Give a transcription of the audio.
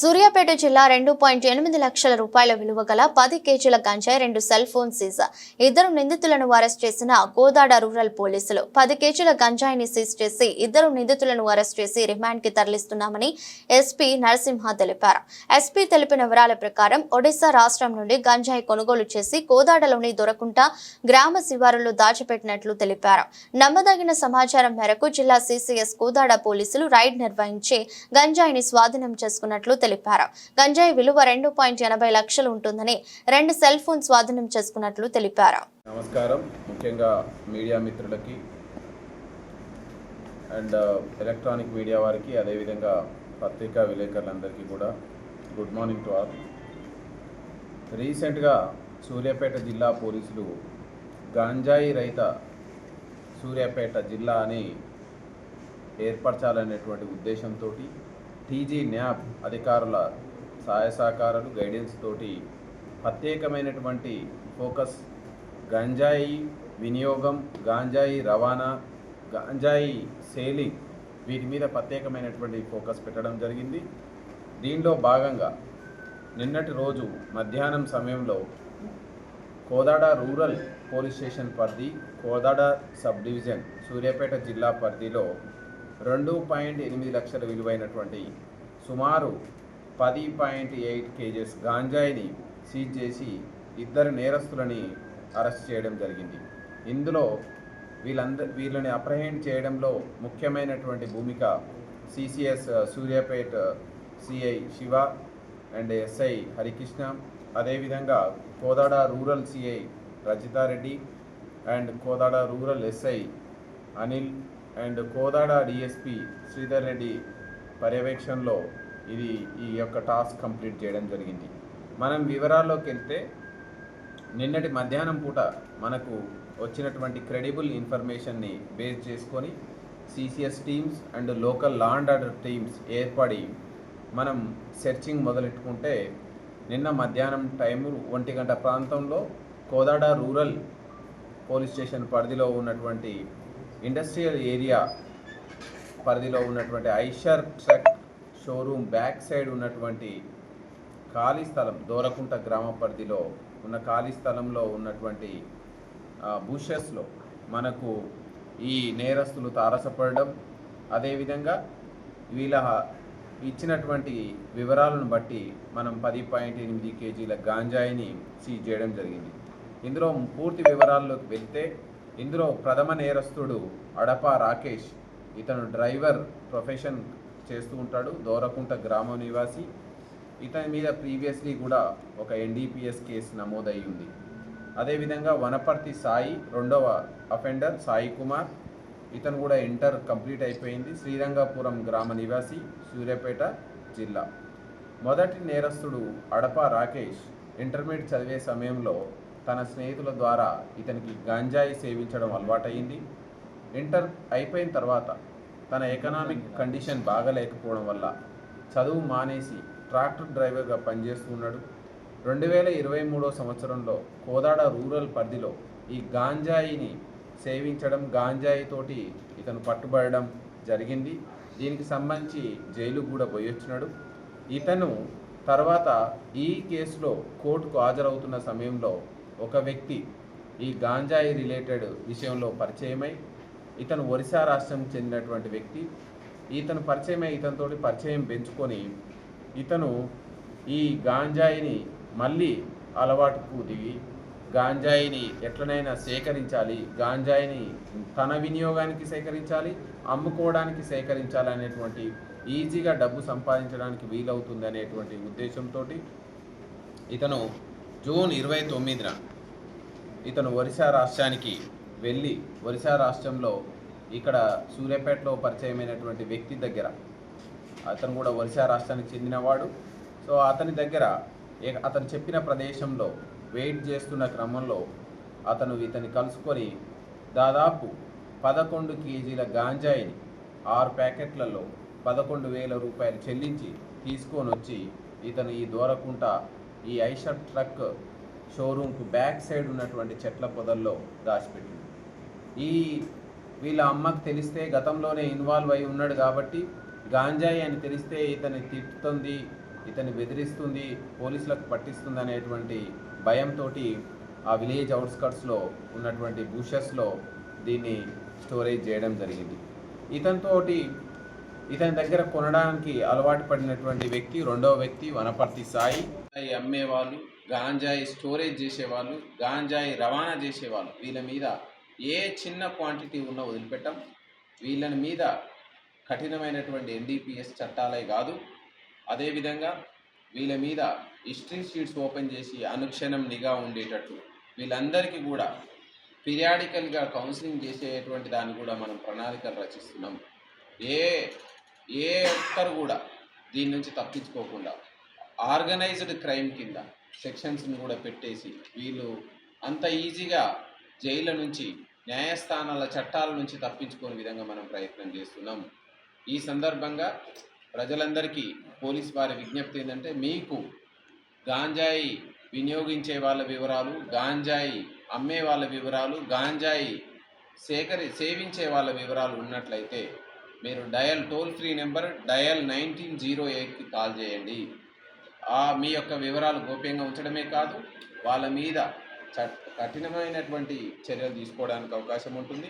సూర్యాపేట జిల్లా 2.8 లక్షల రూపాయల విలువ గల 10 కేజీల గంజాయి 2 సెల్ ఫోన్ సీజ్. ఇద్దరు నిందితులను అరెస్ట్ చేసిన కోదాడ రూరల్ పోలీసులు 10 కేజీల గంజాయిని సీజ్ చేసి ఇద్దరు నిందితులను అరెస్ట్ చేసి రిమాండ్ కి తరలిస్తున్నామని ఎస్పీ నరసింహ తెలిపారు. ఎస్పీ తెలిపిన వివరాల ప్రకారం ఒడిశా రాష్ట్రం నుండి గంజాయి కొనుగోలు చేసి కోదాడలోని దొరకుంట గ్రామ శివారులో దాచిపెట్టినట్లు తెలిపారు. నమ్మదగిన సమాచారం మేరకు జిల్లా సిసిఎస్ కోదాడ పోలీసులు రైడ్ నిర్వహించి గంజాయిని స్వాధీనం చేసుకున్నట్లు తెలిపారు. గంజాయి విలువ 2.80 లక్షలు ఉంటుందని 2 సెల్ ఫోన్ స్వాధీనం చేసుకున్నట్లు తెలిపారు. నమస్కారం. ముఖ్యంగా మీడియా మిత్రులకి అండ్ ఎలక్ట్రానిక్ మీడియా వారికి అదేవిధంగా పత్రికా విలేకరులందరికీ కూడా గుడ్ మార్నింగ్ టు ఆల్. రీసెంట్గా సూర్యాపేట జిల్లా పోలీసులు గంజాయి రహిత సూర్యాపేట జిల్లా అని ఏర్పరచాలనేటువంటి ఉద్దేశంతో టీజీ న్యాప్ అధికారుల సహాయ సహకారాలు గైడెన్స్ తోటి ప్రత్యేకమైనటువంటి ఫోకస్ గంజాయి వినియోగం, గంజాయి రవాణా, గంజాయి సేలింగ్ వీటి మీద ప్రత్యేకమైనటువంటి ఫోకస్ పెట్టడం జరిగింది. దీనిలో భాగంగా నిన్నటి రోజు మధ్యాహ్నం సమయంలో కోదాడ రూరల్ పోలీస్ స్టేషన్ పరిధి, కోదాడ సబ్ డివిజన్, సూర్యాపేట జిల్లా పరిధిలో 2.8 లక్షల విలువైనటువంటి సుమారు 10.8 కేజెస్ గాంజాయిని సీజ్ చేసి ఇద్దరు నేరస్తులని అరెస్ట్ చేయడం జరిగింది. ఇందులో వీళ్ళని అప్రహెండ్ చేయడంలో ముఖ్యమైనటువంటి భూమిక CCS Suryapet CI Shiva and SI Harikrishna, అదేవిధంగా Kodad rural CI Rajitha Reddy and Kodad rural SI Anil and Kodad DSP Sridhar Reddy పర్యవేక్షణలో ఈ యొక్క టాస్క్ కంప్లీట్ చేయడం జరిగింది. మనం వివరాల్లోకి వెళ్తే నిన్నటి మధ్యాహ్నం పూట మనకు వచ్చినటువంటి క్రెడిబుల్ ఇన్ఫర్మేషన్ని బేస్ చేసుకొని CCS teams and local law and order teams ఏర్పడి మనం సెర్చింగ్ మొదలెట్టుకుంటే నిన్న మధ్యాహ్నం టైము 1 గంట ప్రాంతంలో కోదాడ రూరల్ పోలీస్ స్టేషన్ పరిధిలో ఉన్నటువంటి ఇండస్ట్రియల్ ఏరియా పరిధిలో ఉన్నటువంటి Eicher truck showroom back side ఉన్నటువంటి ఖాళీ స్థలం, దోరకుంట గ్రామ పరిధిలో ఉన్న ఖాళీ స్థలంలో ఉన్నటువంటి బుషెస్లో మనకు ఈ నేరస్తులు తారసపడడం, అదేవిధంగా వీళ్ళ ఇచ్చినటువంటి వివరాలను బట్టి మనం 10.8 కేజీల గాంజాయిని సీజ్ చేయడం జరిగింది. ఇందులో పూర్తి వివరాల్లోకి వెళ్తే ఇందులో ప్రథమ నేరస్తుడు అడప రాకేష్. ఇతను డ్రైవర్ ప్రొఫెషన్ చేస్తూ ఉంటాడు, దోరకుంట గ్రామం నివాసి. ఇతని మీద ప్రీవియస్లీ కూడా ఒక ఎన్డీపీఎస్ కేసు నమోదై ఉంది. అదేవిధంగా వనపర్తి సాయి రెండవ అఫెండర్ సాయి కుమార్. ఇతను కూడా ఇంటర్ కంప్లీట్ అయిపోయింది, శ్రీరంగపురం గ్రామ నివాసి, సూర్యాపేట జిల్లా. మొదటి నేరస్తుడు అడప రాకేష్ ఇంటర్మీడియట్ చదివే సమయంలో తన స్నేహితుల ద్వారా ఇతనికి గంజాయి సేవించడం అలవాటైంది. ఇంటర్ అయిపోయిన తర్వాత తన ఎకనామిక్ కండిషన్ బాగలేకపోవడం వల్ల చదువు మానేసి ట్రాక్టర్ డ్రైవర్గా పనిచేస్తున్నాడు. 2023 సంవత్సరంలో కోదాడ రూరల్ పరిధిలో ఈ గాంజాయిని సేవించడం, గాంజాయితోటి ఇతను పట్టుబడడం జరిగింది. దీనికి సంబంధించి జైలు కూడా పోయొచ్చినాడు. ఇతను తర్వాత ఈ కేసులో కోర్టుకు హాజరవుతున్న సమయంలో ఒక వ్యక్తి ఈ గాంజాయి రిలేటెడ్ విషయంలో పరిచయమై, ఇతను ఒరిస్సా రాష్ట్రం చెందినటువంటి వ్యక్తి, ఇతను ఇతనితోటి పరిచయం పెంచుకొని ఇతను ఈ గాంజాయిని మళ్ళీ అలవాటుకు దిగి గాంజాయిని ఎట్లనైనా సేకరించాలి, గాంజాయిని తన వినియోగానికి సేకరించాలి, అమ్ముకోవడానికి సేకరించాలి అనేటువంటి ఈజీగా డబ్బు సంపాదించడానికి వీలవుతుంది అనేటువంటి ఉద్దేశంతో ఇతను జూన్ 29న ఇతను ఒరిస్సా రాష్ట్రానికి వెళ్ళి ఒరిస్సా రాష్ట్రంలో ఇక్కడ సూర్యాపేటలో పరిచయమైనటువంటి వ్యక్తి దగ్గర, అతను కూడా ఒరిస్సా రాష్ట్రానికి చెందినవాడు. సో అతని దగ్గర అతను చెప్పిన ప్రదేశంలో వెయిట్ చేస్తున్న క్రమంలో ఇతన్ని కలుసుకొని దాదాపు 11 కేజీల గాంజాయిని 6 ప్యాకెట్లలో 11,000 రూపాయలు చెల్లించి తీసుకొని వచ్చి ఇతను ఈ దోరకుంట ఈ ఐషర్ ట్రక్ షోరూమ్కు బ్యాక్ సైడ్ ఉన్నటువంటి చెట్ల పొదల్లో దాచిపెట్టింది. వీళ్ళ అమ్మకు తెలిస్తే గతంలోనే ఇన్వాల్వ్ అయి ఉన్నాడు కాబట్టి గాంజాయి అని తెలిస్తే ఇతన్ని తిట్టుతుంది, ఇతన్ని బెదిరిస్తుంది, పోలీసులకు పట్టిస్తుంది అనేటువంటి భయంతో ఆ విలేజ్ అవుట్స్కట్స్లో ఉన్నటువంటి బుషెస్లో దీన్ని స్టోరేజ్ చేయడం జరిగింది. ఇతని దగ్గర కొనడానికి అలవాటు పడినటువంటి వ్యక్తి, రెండవ వ్యక్తి వనపర్తి సాయి. అమ్మేవాళ్ళు, గాంజాయి స్టోరేజ్ చేసేవాళ్ళు, గాంజాయి రవాణా చేసేవాళ్ళు, వీళ్ళ మీద ఏ చిన్న క్వాంటిటీ ఉన్నా వదిలిపెట్టాం. వీళ్ళని మీద కఠినమైనటువంటి NDPS చట్టాలే కాదు, అదేవిధంగా వీళ్ళ మీద హిస్టరీ షీట్స్ ఓపెన్ చేసి అనుక్షణం నిఘా ఉండేటట్టు వీళ్ళందరికీ కూడా పీరియాడికల్గా కౌన్సిలింగ్ చేసేటువంటి దాన్ని కూడా మనం ప్రణాళికలు రచిస్తున్నాం. ఏ ఒక్కరు కూడా దీని నుంచి తప్పించుకోకుండా ఆర్గనైజ్డ్ క్రైమ్ కింద సెక్షన్స్ని కూడా పెట్టేసి వీళ్ళు అంత ఈజీగా జైళ్ళ నుంచి, న్యాయస్థానాల చట్టాల నుంచి తప్పించుకునే విధంగా మనం ప్రయత్నం చేస్తున్నాం. ఈ సందర్భంగా ప్రజలందరికీ పోలీస్ వారి విజ్ఞప్తి ఏంటంటే, మీకు గాంజాయి వినియోగించే వాళ్ళ వివరాలు, గాంజాయి అమ్మే వాళ్ళ వివరాలు, గాంజాయి సేవించే వాళ్ళ వివరాలు ఉన్నట్లయితే మీరు టోల్ ఫ్రీ నెంబర్ డయల్ 1908కి కాల్ చేయండి. మీ యొక్క వివరాలు గోప్యంగా ఉంచడమే కాదు, వాళ్ళ మీద కఠినమైనటువంటి చర్యలు తీసుకోవడానికి అవకాశం ఉంటుంది.